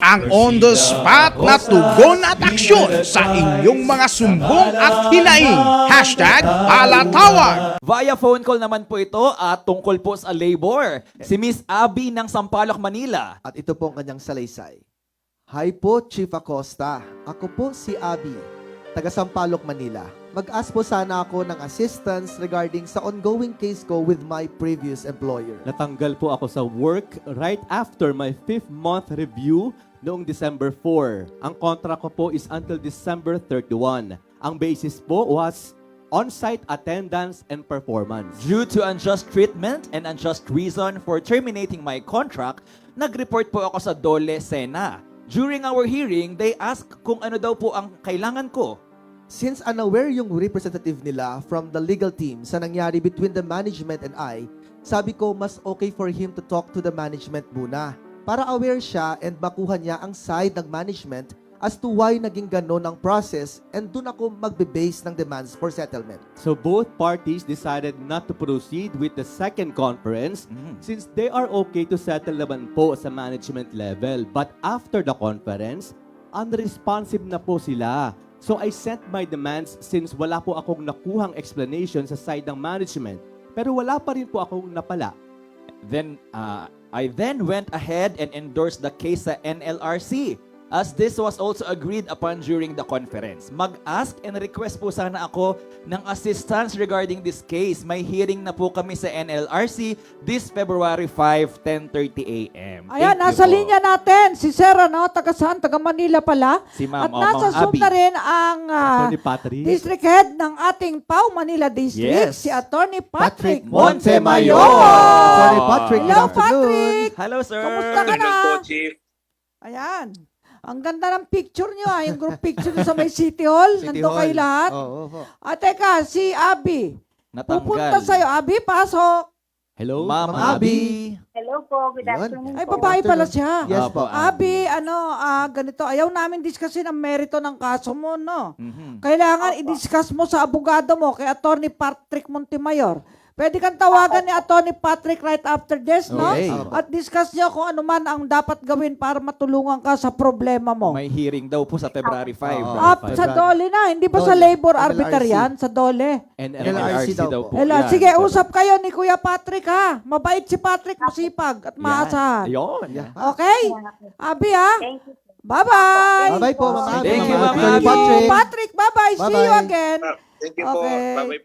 ang on-the-spot na tugon at aksyon sa inyong mga sumbong at hinaing. #palatawag. Via phone call naman po ito at tungkol po sa labor. Si Miss Abby ng Sampaloc, Manila. At ito po ang kanyang salaysay. Hi po, Chief Acosta. Ako po si Abby, taga Sampaloc, Manila. Mag-ask po sana ako ng assistance regarding sa ongoing case ko with my previous employer. Natanggal po ako sa work right after my 5th month review noong December 4. Ang contract ko po is until December 31. Ang basis po was on-site attendance and performance. Due to unjust treatment and unjust reason for terminating my contract, nag-report po ako sa Dole Sena. During our hearing, they asked kung ano daw po ang kailangan ko. Since unaware yung representative nila from the legal team sa nangyari between the management and I, sabi ko mas okay for him to talk to the management muna para aware siya and bakuhan niya ang side ng management as to why naging ganon ang process and dun ako magbe-base ng demands for settlement. So both parties decided not to proceed with the second conference since they are okay to settle naman po sa management level. But after the conference, unresponsive na po sila. So I sent my demands since wala po akong nakuhang explanation sa side ng management. Pero wala pa rin po akong napala. Then, I then went ahead and endorsed the case sa NLRC as this was also agreed upon during the conference. Mag-ask and request po sana ako ng assistance regarding this case. May hearing na po kami sa NLRC this February 5, 10:30 a.m. Ayan, Thank you nasa po. linya natin si Sir, taga saan? Taga Manila pala. Si Ma'am, At nasa Ma'am Zoom Abby. na rin ang Attorney Patrick. District Head ng ating PAW Manila District, Yes. si Attorney Patrick Montemayor. Sorry, Patrick. Good Hello, afternoon. Patrick! Hello, sir. Kumusta ka na? Hello po, Chief. Ayan. Ang ganda ng picture nyo, yung group picture nyo sa may City Hall. City Nandun Hall. kayo lahat. Oo, oo. Teka, si Abby. Natanggal. Pupunta sa'yo. Abby, pasok. Hello? Ma'am Ma'am Abby. Hello po, good Yun. afternoon Ay, po. babae pala siya. Yes Apo, po. Abby, ganito, ayaw namin discussin ang merito ng kaso mo, no? Mhm. Kailangan i-discuss mo sa abogado mo kay Attorney Patrick Montemayor. Pwede kang tawagan ni Attorney Patrick right after this, no? Okay. At discuss niyo kung ano man ang dapat gawin para matulungan ka sa problema mo. May hearing daw po sa February 5. Oo. Sa Dole na, hindi ba sa Dole, labor NLRC. arbiter yan? Sa Dole. NLRC daw po. Hello, Yan. sige, usap kayo ni Kuya Patrick, ha? Mabait si Patrick, masipag at maasahan. Ayun. Okay? Abby, ha? Thank you po. Bye-bye! Bye-bye po, Ma'am Abby. Thank you, Ma'am Attorney Abby. Patrick. Patrick, bye-bye! See you Bye-bye. again! Thank you po. Okay. Bye-bye po.